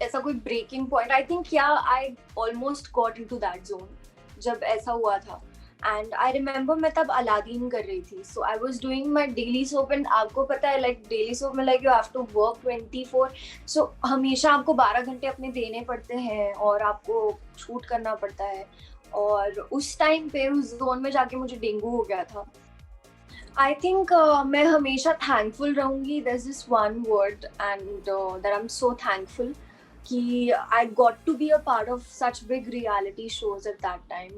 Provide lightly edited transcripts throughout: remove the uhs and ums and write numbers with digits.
ऐसा कोई breaking point, I think या I almost got into that zone जब ऐसा हुआ था. एंड आई रिमेम्बर मैं तब अलादीन कर रही थी, so I was doing my daily soap. And आपको पता है लाइक डेली सोप में like you have to work 24, so हमेशा आपको 12 घंटे अपने देने पड़ते हैं और आपको शूट करना पड़ता है. और उस टाइम पे उस जोन में जाके मुझे डेंगू हो गया था. आई थिंक मैं हमेशा थैंकफुल रहूंगी. There is this one word and that I am so thankful कि I got to be a part of such big reality shows at that time.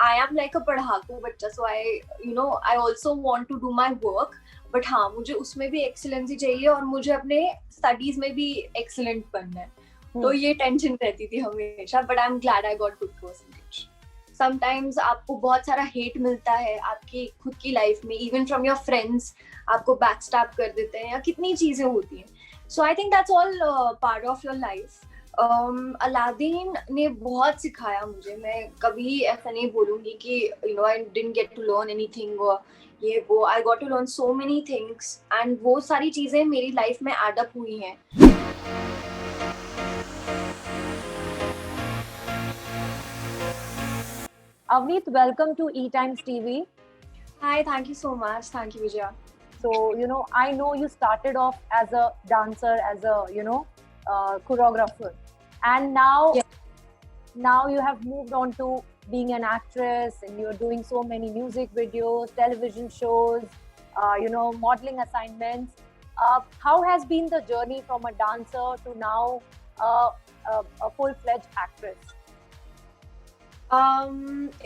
I am like a पढ़ाकू बच्चा, so I also want to do my work. But हाँ, मुझे उसमें भी excellency चाहिए और मुझे अपने स्टडीज में भी एक्सीलेंट बनना है. तो ये टेंशन रहती थी हमेशा. But I am glad I got good percentage. Sometimes आपको बहुत सारा हेट मिलता है आपकी खुद की लाइफ में, इवन फ्रॉम योर फ्रेंड्स. आपको बैकस्टैप कर देते हैं या कितनी चीजें होती हैं. So I think that's all part of your life. Aladdin ने बहुत सिखाया मुझे. मैं कभी ऐसा नहीं बोलूंगी कि I didn't get to learn anything और ये वो. I got to learn so many things and वो सारी चीजें मेरी लाइफ में एड अप हुई हैं. Avneet, welcome to E Times TV. Hi, thank you so much. Thank you, Vijaya. So, I know you started off as a dancer, as a, choreographer. And now you have moved on to being an actress and you're doing so many music videos, television shows, modeling assignments. How has been the journey from a dancer to now a full-fledged actress?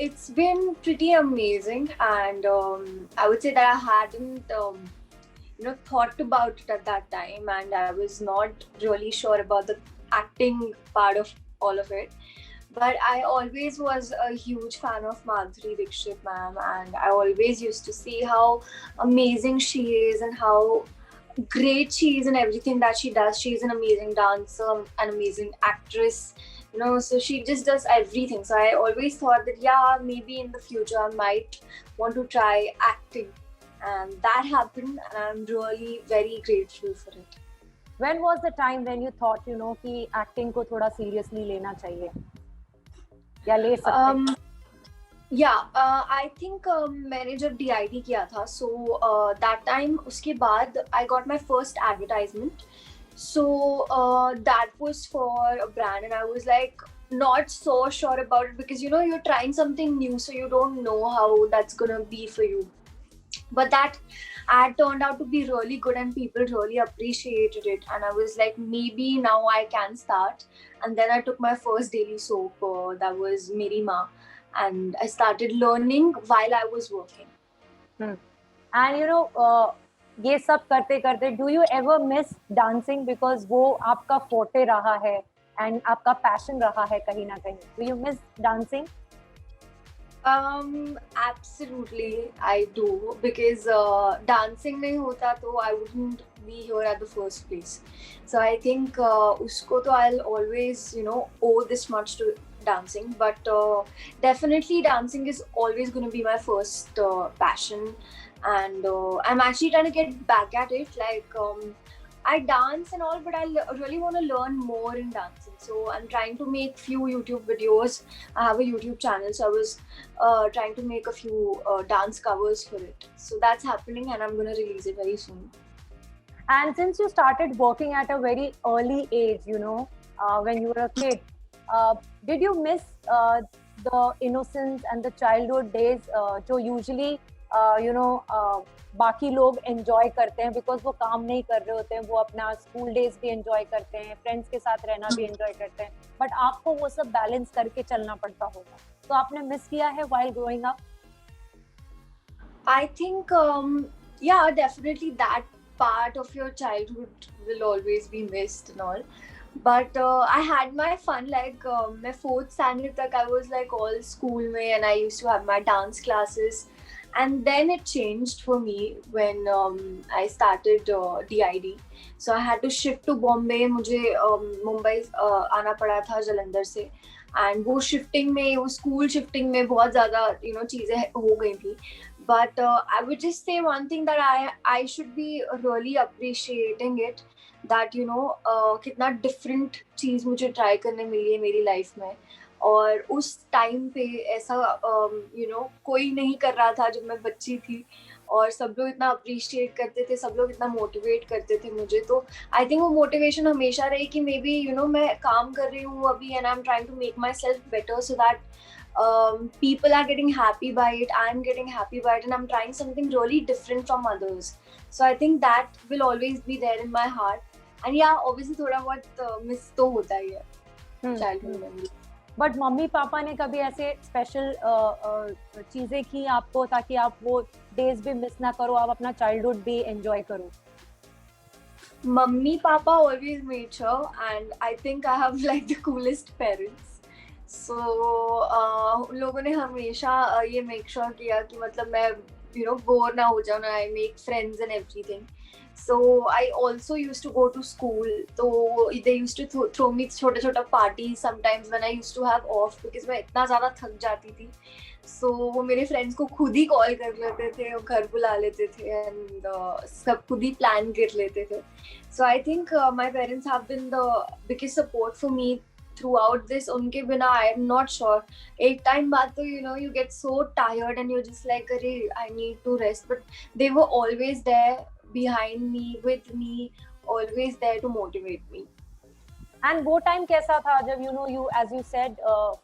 It's been pretty amazing, and I would say that I hadn't thought about it at that time, and I was not really sure about the acting part of all of it. But I always was a huge fan of Madhuri Dixit ma'am, and I always used to see how amazing she is and how great she is in everything that she does. She's an amazing dancer, an amazing actress, so she just does everything. So I always thought that maybe in the future I might want to try acting, and that happened, and I'm really very grateful for it. When was the time when you thought कि acting को थोड़ा seriously लेना चाहिए या ले सकते हैं? I think मैंने जब DIT किया था, so that time उसके बाद I got my first advertisement. So that was for a brand, and I was like not so sure about it because you're trying something new, so you don't know how that's gonna be for you. But that ad turned out to be really good and people really appreciated it, and I was like, maybe now I can start. And then I took my first daily soap, that was Meri Ma, and I started learning while I was working. And ये सब करते करते do you ever miss dancing because वो आपका forte रहा है and आपका passion रहा है कहीं ना कहीं? Do you miss dancing? Absolutely, I do, because dancing नहीं होता तो I wouldn't be here at the first place. So I think उसको तो I'll always owe this much to dancing. But definitely dancing is always going to be my first passion, and I'm actually trying to get back at it. Like I dance and all, but I really want to learn more in dancing. So I'm trying to make few YouTube videos. I have a YouTube channel, so I was trying to make a few dance covers for it. So that's happening, and I'm going to release it very soon. And since you started working at a very early age, when you were a kid, did you miss the innocence and the childhood days जो usually बाकी लोग enjoy करते हैं because वो काम नहीं कर रहे होते हैं, वो अपना स्कूल डेज भी एंजॉय करते हैं, फ्रेंड्स के साथ रहना भी एंजॉय करते हैं, बट आपको वो सब बैलेंस करके चलना पड़ता होगा, तो आपने मिस किया है while growing up? I think definitely that part of your childhood will always be missed and all. But I had my fun. Like my fourth standard tak I was like all school mein, and I used to have my dance classes. And then it changed for me when I started DID. So I had to shift to Bombay. मुझे मुंबई आना पड़ा था जलंधर से. And वो shifting में, वो school shifting में बहुत ज़्यादा चीज़ें हो गई थी. But I would just say one thing that I should be really appreciating it, that कितना different चीज़ मुझे try करने मिली है मेरी life में. और उस टाइम पे ऐसा कोई नहीं कर रहा था जब मैं बच्ची थी, और सब लोग इतना अप्रिशिएट करते थे, सब लोग इतना मोटिवेट करते थे मुझे. तो आई थिंक वो मोटिवेशन हमेशा रही कि मे बी मैं काम कर रही हूँ अभी and I am trying to make myself better so that people are getting happy by it, I'm getting happy by it, and I'm trying something really different from others. So I think that will always be there in my heart. And yeah, obviously थोड़ा बहुत miss तो होता ही है childhood memory. But mummy papa ने कभी ऐसे special चीजें की आपको ताकि आप वो डेज भी मिस ना करो, आप अपना चाइल्डहुड भी एंजॉय करो? Mummy papa always made sure, and I think I have like the coolest parents. So उन लोगों ने हमेशा ये make sure किया कि मतलब मैं बोर ना हो जाऊँ, I make friends and everything. So I also used to go to school. So they used to throw me छोटा parties sometimes when I used to have off because मैं इतना ज़्यादा थक जाती थी. So वो मेरे friends को खुद ही call कर लेते थे और घर बुला लेते थे and सब खुद ही plan कर लेते थे. So I think my parents have been the biggest support for me throughout this. उनके बिना I am not sure. एक time बाद तो you get so tired and you're just like अरे I need to rest, but they were always there behind me, with me, always there to motivate me. And वो time कैसा था जब you as you said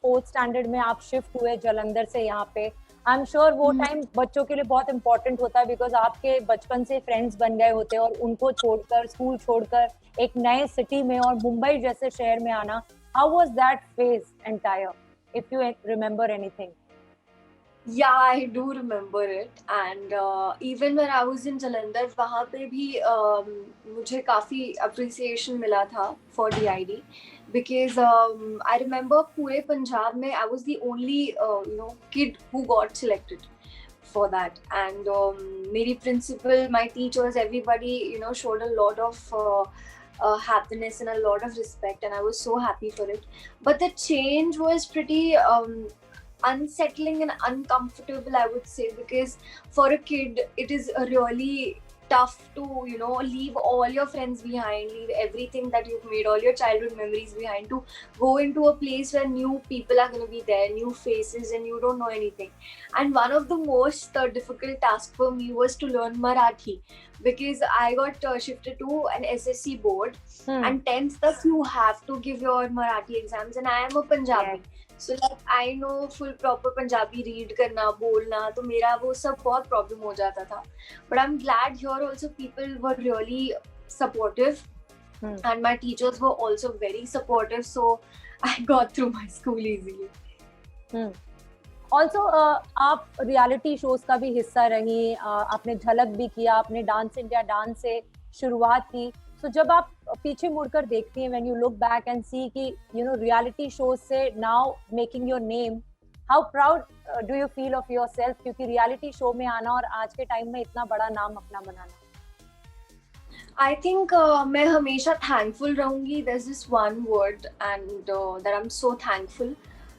4th standard में आप shift हुए जलंधर से यहाँ पे? आई एम श्योर वो टाइम बच्चों के लिए बहुत इंपॉर्टेंट होता है बिकॉज आपके बचपन से फ्रेंड्स बन गए होते हैं और उनको छोड़कर, स्कूल छोड़कर एक नए सिटी में और मुंबई जैसे शहर में आना, how was that phase entire, if you remember anything? Yeah, I do remember it. And even when I was in Jalandhar, वहाँ पे भी मुझे काफ़ी appreciation मिला था for DID because I remember पूरे पंजाब में I was the only kid who got selected for that. And मेरी principal, my teachers, everybody showed a lot of happiness and a lot of respect, and I was so happy for it. But the change was pretty unsettling and uncomfortable, I would say, because for a kid it is really tough to leave all your friends behind, leave everything that you've made, all your childhood memories behind, to go into a place where new people are going to be there, new faces, and you don't know anything. And one of the most difficult tasks for me was to learn Marathi, because I got shifted to an SSC board, and 10th tak you have to give your Marathi exams, and I am a Punjabi. So like I know full proper Punjabi read करना, बोलना, तो मेरा वो सब बहुत problem हो जाता था. But I'm glad here also people were really supportive, and my teachers were also very supportive. So I got through my school easily. Also आप रियलिटी शोज का भी हिस्सा रही, आपने झलक भी किया, आपने डांस इंडिया डांस से शुरुआत की. So जब आप पीछे मुड़कर देखती हैं, when you look back and see कि reality shows से now making your name, how proud do you feel of yourself? क्योंकि reality show में आना और आज के टाइम में इतना बड़ा नाम अपना बनाना. I think मैं हमेशा thankful रहूँगी. There's this one word and that I'm so thankful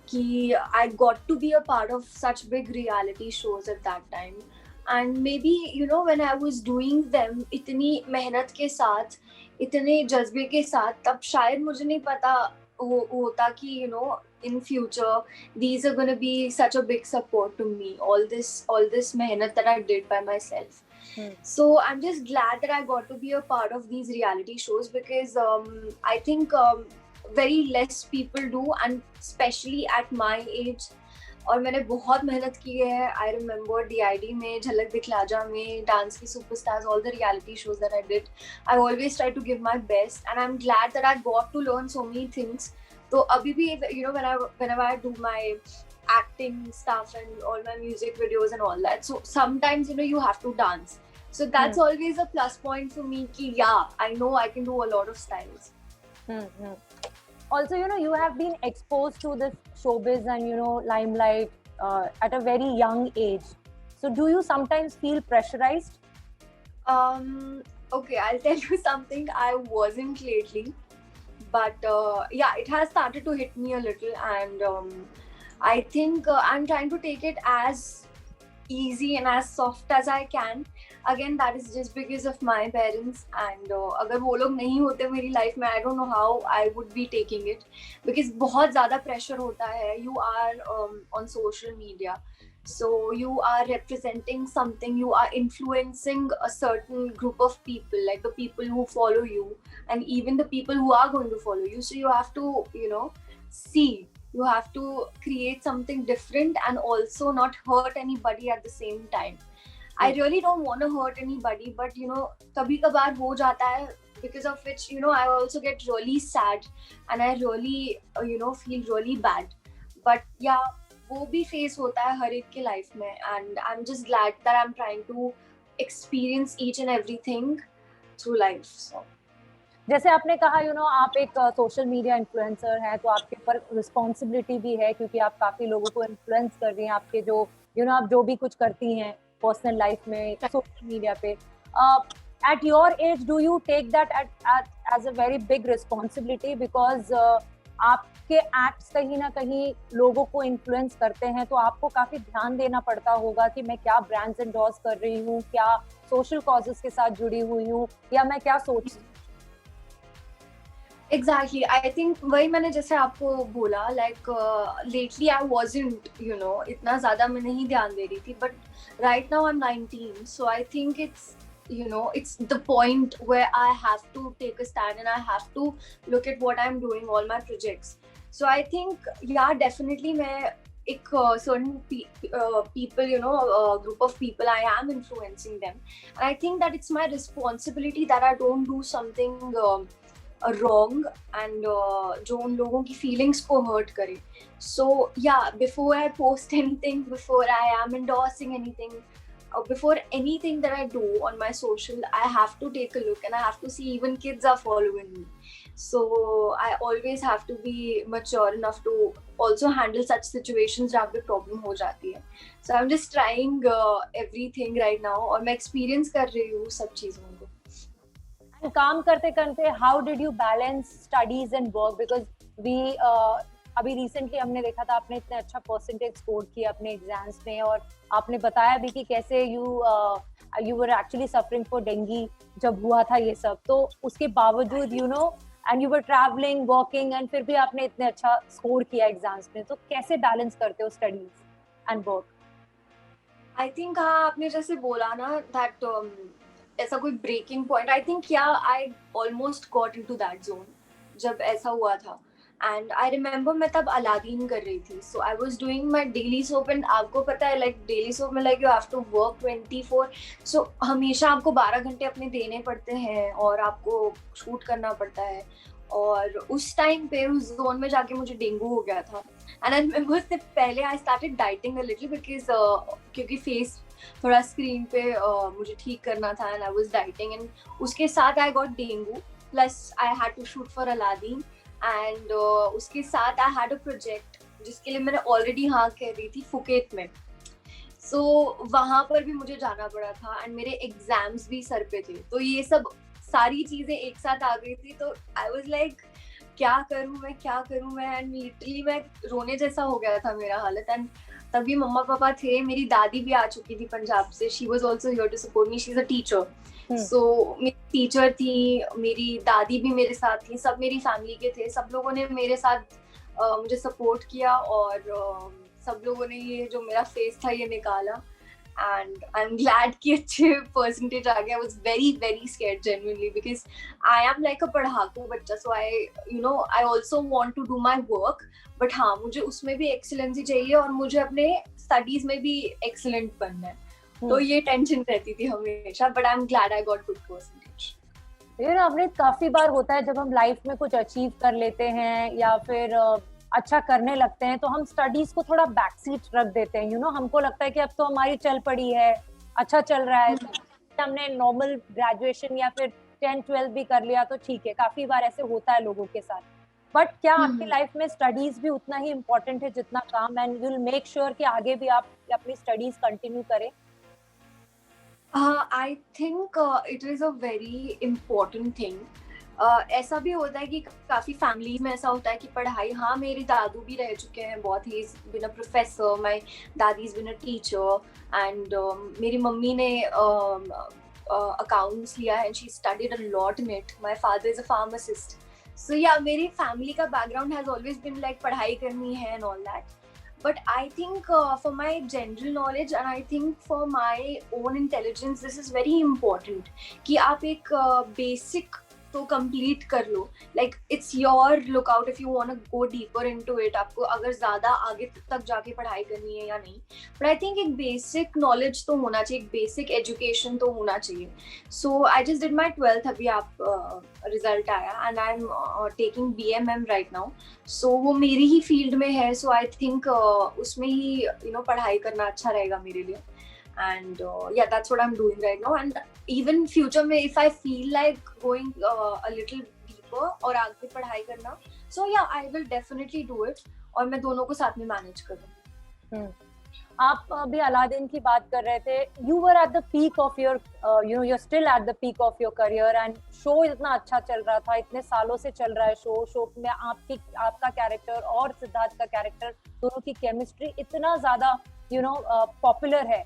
कि I got to be a part of such big reality shows at that time. And maybe when I was doing them इतनी मेहनत के साथ, इतने जज्बे के साथ, तब शायद मुझे नहीं पता होता कि in future these are going to be such a big support to me, all this mehnat that I did by myself. So I'm just glad that I got to be a part of these reality shows because I think very less people do, and especially at my age. और मैंने बहुत मेहनत की है. I remember DID में, झलक दिखलाजा में, dance की superstars, all the reality shows that I did, I always try to give my best, and I am glad that I got to learn so many things. तो अभी भी whenever I do my acting stuff and all my music videos and all that, so sometimes you have to dance, so that's always a plus point for me ki yeah, I know I can do a lot of styles. Also, you have been exposed to this showbiz and limelight at a very young age. So do you sometimes feel pressurized? Okay, I'll tell you something. I wasn't lately, but yeah, it has started to hit me a little, and I think I'm trying to take it as easy and as soft as I can. Again, that is just because of my parents. And अगर वो लोग नहीं होते मेरी life में, I don't know how I would be taking it, because बहुत ज़्यादा pressure होता है. You are on social media, so you are representing something, you are influencing a certain group of people, like the people who follow you and even the people who are going to follow you. So you have to, see, you have to create something different and also not hurt anybody at the same time. I really don't want to hurt anybody, but kabhi kabar ho jata hai, because of which I also get really sad and I really feel really bad. But yeah, वो भी face होता है हर एक के life में, and I am just glad that I am trying to experience each and everything through life. So जैसे आपने कहा आप एक सोशल मीडिया इन्फ्लुएंसर हैं, तो आपके ऊपर रिस्पॉन्सिबिलिटी भी है, क्योंकि आप काफी लोगों को इन्फ्लुएंस कर रही हैं. आपके जो आप जो भी कुछ करती हैं पर्सनल लाइफ में सोशल मीडिया पे, at your age do you take that as a very big responsibility, because आपके एक्ट्स कहीं ना कहीं लोगों को इन्फ्लुएंस करते हैं, तो आपको काफी ध्यान देना पड़ता होगा कि मैं क्या ब्रांड्स एंडोर्स कर रही हूँ, क्या सोशल कॉजेस के साथ जुड़ी हुई हूँ, या मैं क्या सोच. एग्जैक्टली, आई थिंक वही मैंने जैसे आपको बोला, लाइक लेटली आई वाजंट इतना ज्यादा मैं नहीं ध्यान दे रही थी, but right now I am 19, so I think it's the point where I have to take a stand and I have to look at what I'm doing, all my projects. So I think, yeah, definitely मैं एक certain people, group of people, I am influencing them, and I think that it's my responsibility that I don't do something wrong and जो उन लोगों की feelings को hurt करे. So yeah, before I post anything, before I am endorsing anything, before anything that I do on my social, I have to take a look and I have to see even kids are following me. So I always have to be mature enough to also handle such situations जहाँ पे problem हो जाती है. So I'm just trying everything right now, और मैं experience कर रही हूँ सब चीज़ों को. And काम करते करते how did you balance studies and work, because we अभी रिसेंटली हमने देखा था आपने इतने अच्छा परसेंटेज स्कोर किया अपने एग्जाम्स में, और आपने बताया भी कि कैसे you were actually suffering for dengue जब हुआ था ये सब, तो उसके बावजूद and you were travelling, working, and फिर भी आपने इतने अच्छा स्कोर किया एग्जाम्स में. तो कैसे बैलेंस करते हो studies and work? I think हाँ, आपने जैसे बोला ना दैट ऐसा कोई ब्रेकिंग पॉइंट, आई थिंक या I almost got into that zone जब ऐसा हुआ था. एंड आई रिमेम्बर मैं तब अलादीन कर रही थी, so I was doing my daily soap, and आपको पता है लाइक डेली सोप में like you have to work 24, so हमेशा आपको 12 घंटे अपने देने पड़ते हैं और आपको शूट करना पड़ता है. और उस टाइम पे उस जोन में जाके मुझे डेंगू हो गया था. एंड आई रिमेम्बर उससे पहले I started dieting a little, because क्योंकि फेस थोड़ा स्क्रीन पे मुझे ठीक करना था, and I was dieting, and उसके साथ I got dengue, plus I had to shoot for Aladdin, and उसके साथ आई हैड अ प्रोजेक्ट जिसके लिए मैंने ऑलरेडी हाँ कह रही थी फुकेत में. सो वहाँ पर भी मुझे जाना पड़ा था, एंड मेरे एग्जाम्स भी सर पे थे, तो ये सब सारी चीजें एक साथ आ गई थी. तो आई वाज लाइक क्या करूँ मैं, एंड लिटरली मैं रोने जैसा हो गया था मेरा हालत. एंड तभी मम्मा पापा थे, मेरी दादी भी आ चुकी थी पंजाब से, she was also here to support me, she is a teacher. So मेरी टीचर थी, मेरी दादी भी मेरे साथ थी, सब मेरी फैमिली के थे, सब लोगों ने मेरे साथ मुझे सपोर्ट किया, और सब लोगों ने ये जो मेरा फेस था ये निकाला. and I'm glad कि अच्छे percentage आ गया. I was very scared genuinely because I am like a पढ़ाकू बच्चा, so I also want to do my work, but हाँ मुझे उसमें भी excellency चाहिए और मुझे अपने studies में भी excellent बनना है. तो ये tension रहती थी हमेशा, but I'm glad I got good percentage. हमने काफी बार होता है जब हम लाइफ में कुछ अचीव कर लेते हैं या फिर अच्छा करने लगते हैं तो हम स्टडीज को थोड़ा बैक सीट रख देते हैं. हमको लगता है कि अब तो हमारी चल पड़ी है, अच्छा चल रहा है, हमने नॉर्मल ग्रेजुएशन या फिर 10-12 भी कर लिया तो ठीक है. काफी बार ऐसे होता है लोगों के साथ. बट क्या आपकी लाइफ में स्टडीज भी उतना ही इम्पोर्टेंट है जितना काम, and you will make sure कि आगे भी आप अपनी स्टडीज कंटिन्यू करें? I think it is a very important thing. ऐसा भी होता है कि काफी फैमिली में ऐसा होता है कि पढ़ाई, हाँ मेरे दादू भी रह चुके हैं बहुत, he been a professor, my दादी is been a teacher, and मेरी मम्मी ने अकाउंट्स लिया है and she studied a lot in it, my father is a pharmacist. So yeah मेरी फैमिली का background has always been like पढ़ाई करनी है and all that. But I think for my general knowledge and I think for my own intelligence, this is very important कि आप एक basic तो complete कर लो. Like it's your lookout if you want to go deeper into it. आपको अगर ज़्यादा आगे तक जाके पढ़ाई करनी है या नहीं. But I think एक basic knowledge तो होना चाहिए, एक basic education तो होना चाहिए. So I just did my 12th, अभी आप result आया and I'm taking BMM right now. सो वो मेरी ही फील्ड में है, सो आई थिंक उसमें ही पढ़ाई करना अच्छा रहेगा मेरे लिए. And yeah that's what I am doing right now. And even future में if I feel like going a little deeper और आगे पढ़ाई करना, so yeah I will definitely do it, और मैं दोनों को साथ में मैनेज करूँ. आप अभी अलादीन की बात कर रहे थे. You were at the peak of your you are still at the peak of your career and show इतना अच्छा चल रहा था, इतने सालों से चल रहा है शो में आपका कैरेक्टर और सिद्धार्थ का कैरेक्टर, दोनों की केमिस्ट्री इतना ज्यादा पॉपुलर है.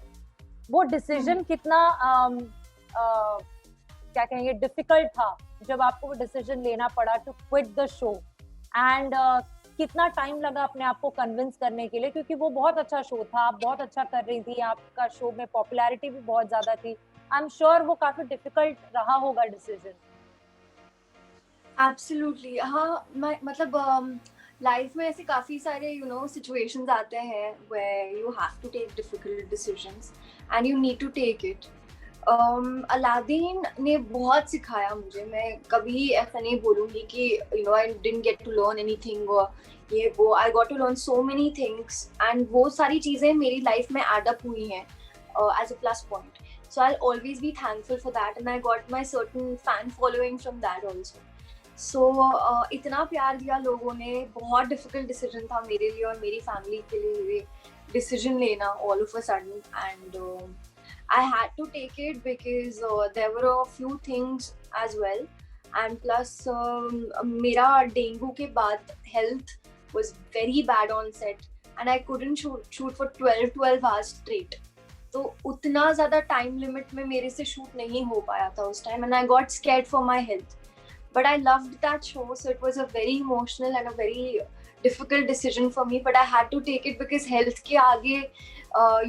वो डिसीजन कितना क्या कहेंगे डिफिकल्ट था जब आपको वो डिसीजन लेना पड़ा to quit the show, and कितना टाइम लगा अपने आप को कन्विंस करने के लिए, क्योंकि वो बहुत अच्छा शो था, आप बहुत अच्छा कर रही थी, आपका शो में पॉपुलैरिटी भी बहुत ज्यादा थी. आई एम श्योर वो काफी डिफिकल्ट रहा होगा डिसीजन. एब्सोल्युटली हाँ. मतलब लाइफ में ऐसे काफी सारे सिचुएशंस आते हैं where you have to take difficult decisions and you need to take it. Aladdin ने बहुत सिखाया मुझे. मैं कभी ऐसा नहीं बोलूँगी कि I didn't get to learn anything or ये वो. I got to learn so many things and वो सारी चीज़ें मेरी लाइफ में add up हुई हैं as a plus point. So I'll always be thankful for that and I got my certain fan following from that also. So इतना प्यार दिया लोगों ने. बहुत difficult decision था मेरे लिए और मेरी family के लिए ये decision लेना all of a sudden, and I had to take it because there were a few things as well, and plus मेरा डेंगू के बाद health was very bad on set and I couldn't shoot for 12 hours straight. तो उतना ज़्यादा time limit में मेरे से shoot नहीं हो पाया था उस time and I got scared for my health. But I loved that show, so it was a very emotional and a very difficult decision for me, but I had to take it because health के आगे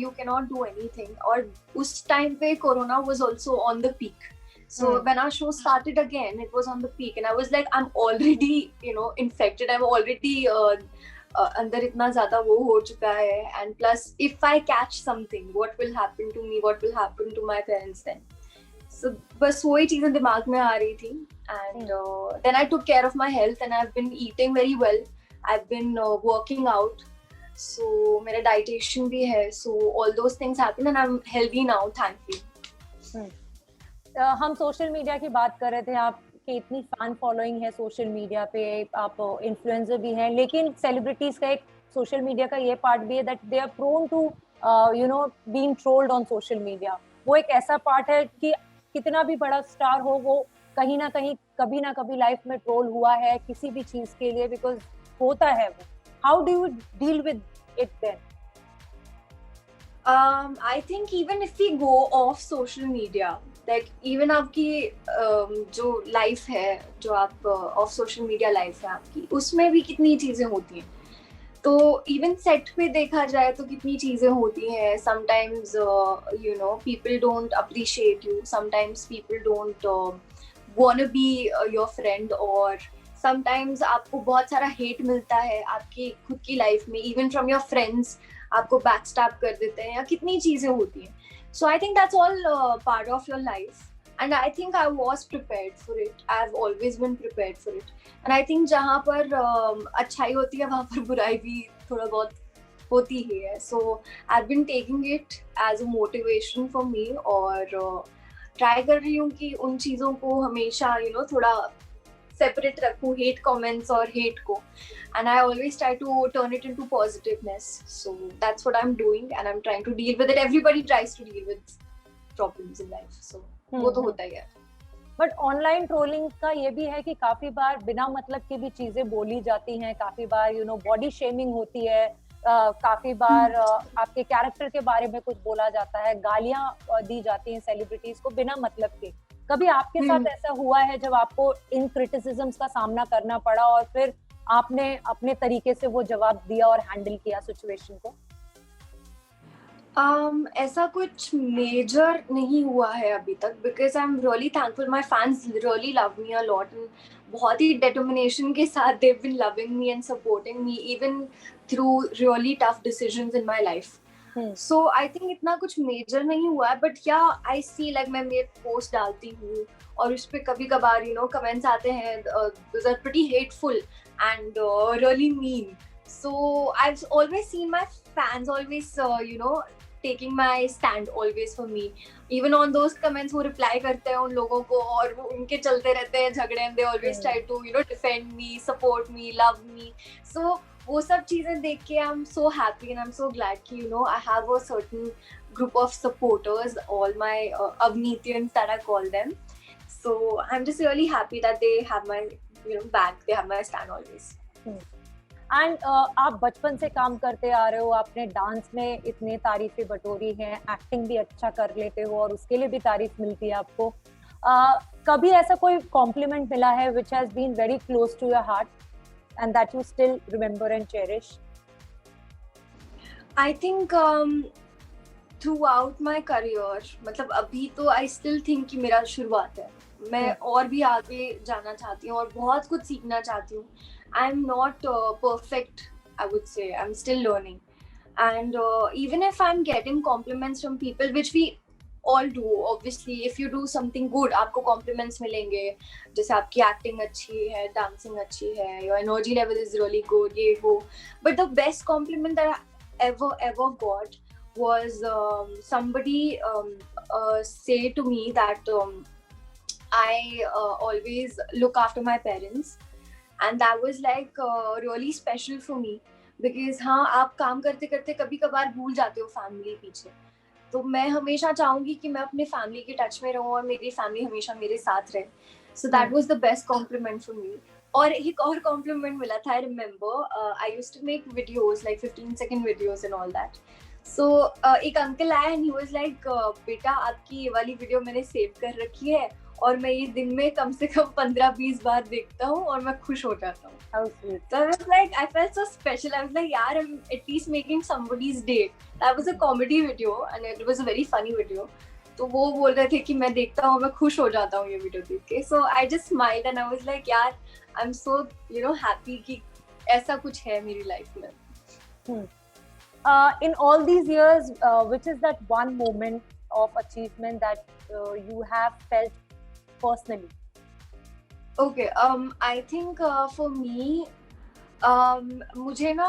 you cannot do anything. और उस time पे Corona was also on the peak. So when our show started again, it was on the peak and I was like, I'm already infected. I'm already अंदर इतना ज़्यादा वो हो चुका है, and plus if I catch something, what will happen to me? What will happen to my parents then? So बस वही चीज़ें दिमाग में आ रही थी. And then I took care of my health and I've been eating very well. I've been working out. So मेरा dietitian भी है. So all those things happen and I'm healthy now, thankfully. हम सोशल मीडिया की बात कर रहे थे. आपकी इतनी फैन फॉलोइंग है सोशल मीडिया पे, आप इन्फ्लुएंसर भी हैं, लेकिन सेलिब्रिटीज का एक सोशल मीडिया का ये पार्ट भी है that they are prone to being trolled on social media. वो एक ऐसा पार्ट है कि कितना भी बड़ा स्टार हो, वो कहीं ना कहीं कभी ना कभी लाइफ में ट्रोल हुआ है किसी भी चीज के लिए, बिकॉज होता है वो. How do you deal with it then? I think even if we go off social media, like even आपकी जो लाइफ है, जो आप ऑफ सोशल मीडिया लाइफ है आपकी, उसमें भी कितनी चीजें होती हैं. तो इवन सेट पे देखा जाए तो कितनी चीजें होती हैं. Sometimes people don't appreciate you, sometimes people don't wanna be your friend, और sometimes आपको बहुत सारा hate मिलता है आपकी खुद की लाइफ में, even from your friends आपको backstab कर देते हैं, या कितनी चीजें होती हैं. So I think that's all part of your life. And I think I was prepared for it. I've always been prepared for it. And I think जहाँ पर अच्छाई होती है वहाँ पर बुराई भी थोड़ा बहुत होती ही है. So I've been taking it as a motivation for me, और try कर रही हूँ कि उन चीज़ों को हमेशा थोड़ा separate रखूँ, hate comments और hate को. And I always try to turn it into positiveness. So that's what I'm doing and I'm trying to deal with it. Everybody tries to deal with problems in life. So वो तो होता ही है. But online trolling का ये भी है कि काफी बार बिना मतलब की भी चीजें बोली जाती हैं, काफी बार बॉडी शेमिंग होती है, काफी बार आपके कैरेक्टर के बारे में कुछ बोला जाता है, गालियां दी जाती हैं सेलिब्रिटीज को बिना मतलब के। कभी आपके साथ ऐसा हुआ है जब आपको इन क्रिटिसिजम्स का सामना करना पड़ा और फिर आपने अपने तरीके से वो जवाब दिया और हैंडल किया सिचुएशन को? ऐसा कुछ मेजर नहीं हुआ है अभी तक, because I am really thankful, my fans really love me a lot, and बहुत ही डिटर्मिनेशन के साथ they've been loving me and supporting me even through really tough decisions in my life. So I think इतना कुछ major नहीं हुआ है, but या आई सी लाइक मैं मेरे पोस्ट डालती हूँ और उस पर कभी कभार कमेंट्स आते हैं, those are pretty hateful and really mean. So I've always seen my fans always taking my stand always for me, even on those comments वो reply करते हैं उन लोगों को और वो उनके चलते रहते हैं झगड़े, and they always try to defend me, support me, love me. So वो सब चीजें देख के I'm so happy and I'm so glad कि I have a certain group of supporters, all my Avnitians that I call them. So I'm just really happy that they have my back, they have my stand always. And आप बचपन से काम करते आ रहे हो, आपने dance में इतने तारीफें बटोरी हैं, एक्टिंग भी अच्छा कर लेते हो और उसके लिए भी तारीफ मिलती है आपको। कभी ऐसा कोई कॉम्प्लीमेंट मिला है which has been very close to your heart and that you still remember and cherish? I think throughout my career, मतलब अभी तो आई स्टिल थिंक कि मेरा शुरुआत है, मैं और भी आगे जाना चाहती हूँ और बहुत कुछ सीखना चाहती हूँ। I'm not perfect, I would say. I'm still learning. And even if I'm getting compliments from people, which we all do, obviously, if you do something good, आपको compliments मिलेंगे, जैसे आपकी acting अच्छी है, dancing अच्छी है, your energy level is really good, ये वो. But the best compliment that I ever got was somebody say to me that I always look after my parents. And that was like really special for me, because हाँ आप काम करते करते कभी कभार भूल जाते हो फैमिली पीछे, तो मैं हमेशा चाहूंगी कि मैं अपने फैमिली के टच में रहूं और मेरी फैमिली हमेशा मेरे साथ रहे। So that was the best compliment for me. और एक और कॉम्प्लीमेंट मिला था, I remember I used to make videos like 15-second videos and all that. So एक अंकल आए एंड ही वाज लाइक, बेटा आपकी ये वाली वीडियो मैंने सेव कर रखी है और मैं ये दिन में कम से कम 15-20 बार देखता हूँ और मैं खुश हो जाता हूँ। So I was like, I felt so special. I was like, यार, I'm at least making somebody's day. That was a comedy video and it was a very funny video. तो वो बोल रहे थे कि मैं देखता हूँ, मैं खुश हो जाता हूँ ये वीडियो देख के। So I just smiled and I was like, यार, I'm so happy कि ऐसा कुछ है मेरी लाइफ में। In all these years, which is that one moment of achievement that you have felt personally? Okay, I think for me, मुझे ना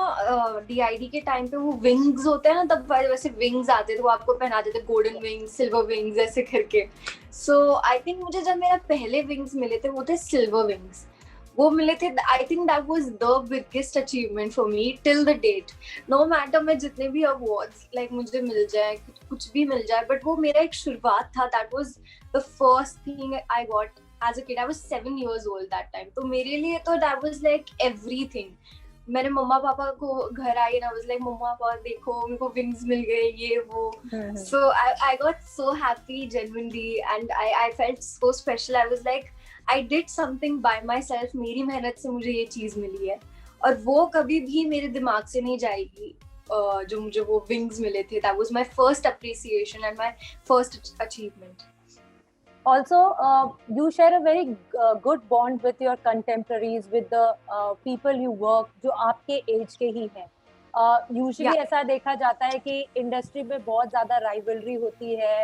DID के टाइम पे वो विंग्स होते हैं ना, तब वैसे विंग्स आते थे, वो आपको पहना देते, गोल्डन विंग्स, सिल्वर विंग्स ऐसे करके। सो आई थिंक मुझे जब मेरा पहले विंग्स मिले थे वो थे सिल्वर विंग्स, वो मिले थे। I think that was the biggest achievement for me till the date. No matter मैं जितने भी अवार्ड्स लाइक मुझे मिल जाए, कुछ भी मिल जाए, बट वो मेरा एक शुरुआत था। That was the first thing I got as a kid. I was 7 years old that time. तो मेरे लिए तो that was like everything. मैंने मम्मा पापा को घर आई and I was like, मम्मा पापा देखो मेरे को wings मिल गए, ये वो. So I got so happy genuinely and I felt so special. I was like, I did something by myself. मेरी मेहनत से मुझे ये चीज मिली है और वो कभी भी मेरे दिमाग से नहीं जाएगी। जो मुझे वो wings मिले थे, that was my first appreciation and my first achievement. Also, you share a very good bond with your contemporaries, with the people you work, जो आपके age के ही हैं। Usually ऐसा देखा जाता है कि इंडस्ट्री में बहुत ज़्यादा rivalry होती है।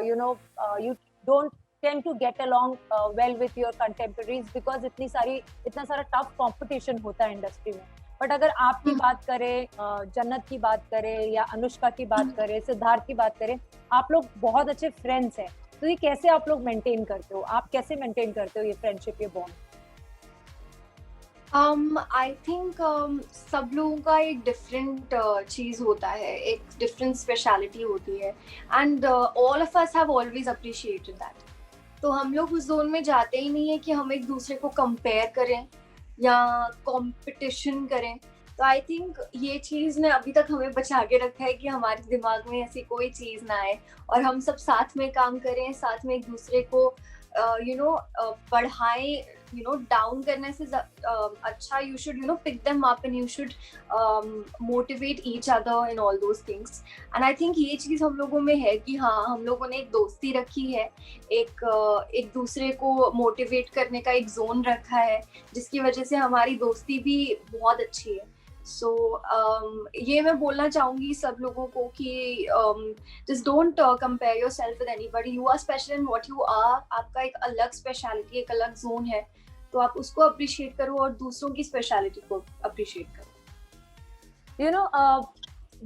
You don't tend to get along well with your contemporaries because इतना सारा tough competition होता है इंडस्ट्री में। बट अगर आपकी बात करें, जन्नत की बात करें या अनुष्का की बात करें, सिद्धार्थ की बात करें, आप लोग बहुत अच्छे फ्रेंड्स हैं। तो ये कैसे आप लोग मेंटेन करते हो? आप कैसे मेंटेन करते हो ये फ्रेंडशिप, ये बॉन्ड? आई थिंक सब लोगों का एक डिफरेंट चीज होता है, एक डिफरेंट स्पेशलिटी होती है and all of us have always appreciated that. तो हम लोग उस जोन में जाते ही नहीं है कि हम एक दूसरे को कंपेयर करें या कंपटीशन करें। तो आई थिंक ये चीज़ ने अभी तक हमें बचा के रखा है कि हमारे दिमाग में ऐसी कोई चीज़ ना आए और हम सब साथ में काम करें, साथ में एक दूसरे को बढ़ाएं, डाउन करने से अच्छा you should pick them up and you should motivate each other in all those things. And I think ये चीज़ हम लोगों में है कि हाँ, हम लोगों ने एक दोस्ती रखी है, एक दूसरे को मोटिवेट करने का एक जोन रखा है, जिसकी वजह से हमारी दोस्ती भी बहुत अच्छी है। सो ये मैं बोलना चाहूंगी सब लोगों को कि just don't compare yourself with anybody. You are special in what you are. आपका एक अलग स्पेशलिटी, एक अलग जोन है, तो आप उसको अप्रिशिएट करो और दूसरों की स्पेशलिटी को अप्रिशिएट करो।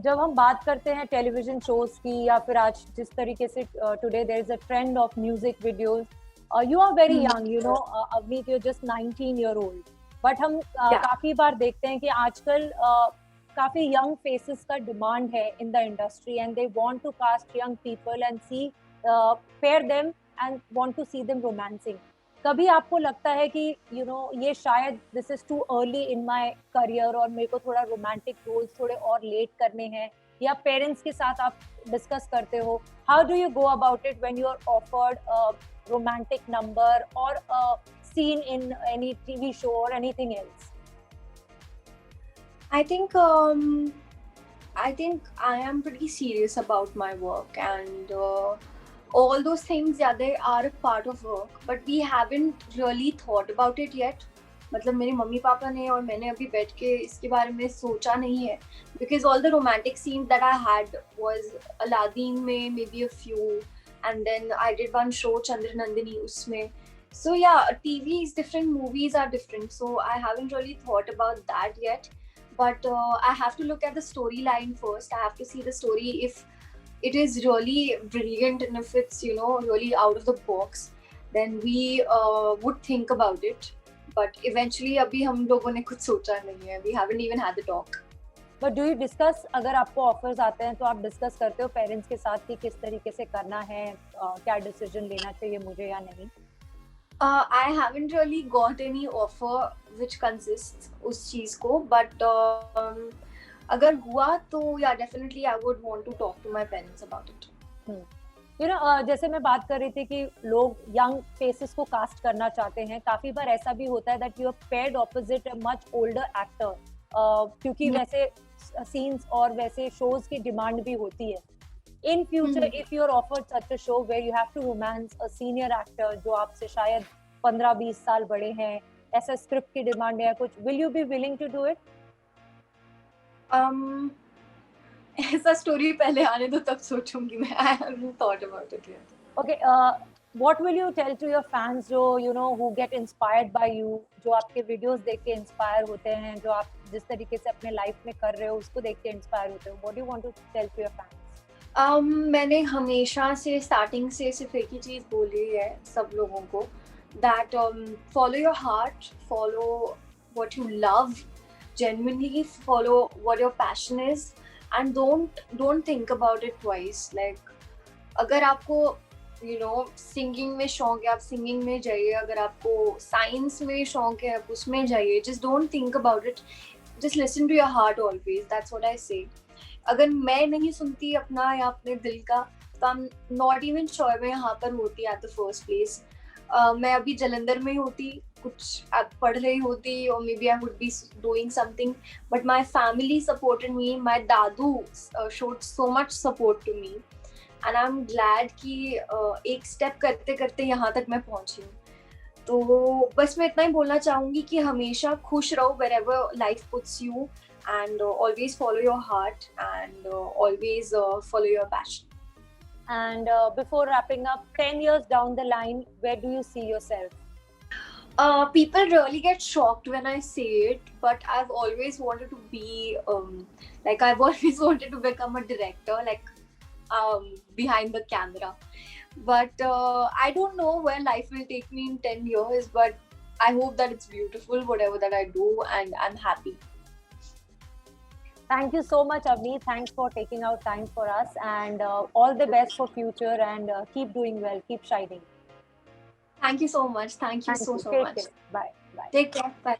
जब हम बात करते हैं टेलीविजन शोज की या फिर आज जिस तरीके से today there is a trend of music videos, you are very young, Avneet, you are just 19 year old, but हम काफी बार देखते हैं कि आजकल काफी यंग फेसेस का डिमांड है in the industry and they want to cast young people and see pair them and want to see them romancing. कभी आपको लगता है कि ये शायद this is too early in my career और मेरे को थोड़ा रोमांटिक रोल्स थोड़े और लेट करने हैं, या पेरेंट्स के साथ आप डिस्कस करते हो? How do you go about it when you are offered romantic number or a scene in any TV show or anything else? I think I am pretty serious about my work, and all those things, yeah, they are a part of work, but we haven't really thought about it yet. मतलब मेरे mummy papa ने और मैंने अभी बैठ के इसके बारे में सोचा नहीं है, because all the romantic scenes that I had was Aladdin में maybe a few, and then I did one show Chandra Nandini usme. So yeah, TV is different, movies are different, so I haven't really thought about that yet, but I have to look at the storyline first. I have to see the story, if it is really brilliant and if it's really out of the box, then we would think about it, but eventually abhi hum logon ne kuch socha nahi hai, we haven't even had the talk. But do you discuss, अगर आपको offers आते हैं तो आप discuss करते हो parents के साथ कि किस तरीके से करना है, क्या डिसीजन लेना चाहिए मुझे या नहीं? I haven't really got any offer which consists उस चीज को, but अगर हुआ तो yeah, definitely I would want to talk to my parents about it. जैसे मैं बात कर रही थी कि लोग यंग फेसेस को कास्ट करना चाहते हैं, काफी बार ऐसा भी होता है that you are paired opposite a much older actor, क्योंकि वैसे सीन्स और वैसे शोज की डिमांड भी होती है। In future if you are offered such a show where you have to romance a senior actor जो आपसे शायद 15-20 साल बड़े हैं, ऐसा स्क्रिप्ट की डिमांड है कुछ, will you be willing to do it? ऐसा स्टोरी पहले आने दो तब सोचूंगी मैं। I haven't thought about it yet. Okay, what will you tell to your fans जो who get inspired by you, जो आपके वीडियोस देख के इंस्पायर होते हैं, जो आप जिस तरीके से अपने लाइफ में कर रहे हो उसको देख के इंस्पायर होते हो? What do you want to tell to your fans? मैंने हमेशा से स्टार्टिंग से सिर्फ एक ही चीज़ बोली है सब लोगों को, that follow your heart, follow what you love, genuinely follow what your passion is, and don't think about it twice. Like अगर आपको सिंगिंग में शौक है, आप सिंगिंग में जाइए, अगर आपको साइंस में शौक है आप उसमें जाइए, just don't think about it, just listen to your heart always, that's what I say. अगर मैं नहीं सुनती अपना या अपने दिल का तो I'm not even sure मैं यहाँ पर होती at the first place. मैं अभी जलंधर में होती, कुछ पढ़ रही होती, or maybe I would be doing something, but my family supported me, my Dadu showed so much support to me, and I'm glad कि एक स्टेप करते करते यहाँ तक मैं पहुँची हूँ। तो बस मैं इतना ही बोलना चाहूँगी कि हमेशा खुश रहो wherever life puts you, and always follow your heart, and always follow your passion. And before wrapping up, 10 years down the line, where do you see yourself? People really get shocked when I say it, but I've always wanted to be I've always wanted to become a director, behind the camera. But I don't know where life will take me in 10 years, but I hope that it's beautiful, whatever that I do, and I'm happy. Thank you so much, Avni. Thanks for taking out time for us, and all the best for future, and keep doing well, keep shining. Thank you so much. Thank you Thank so you. so Take much. care. Bye. Bye. Take care. Bye.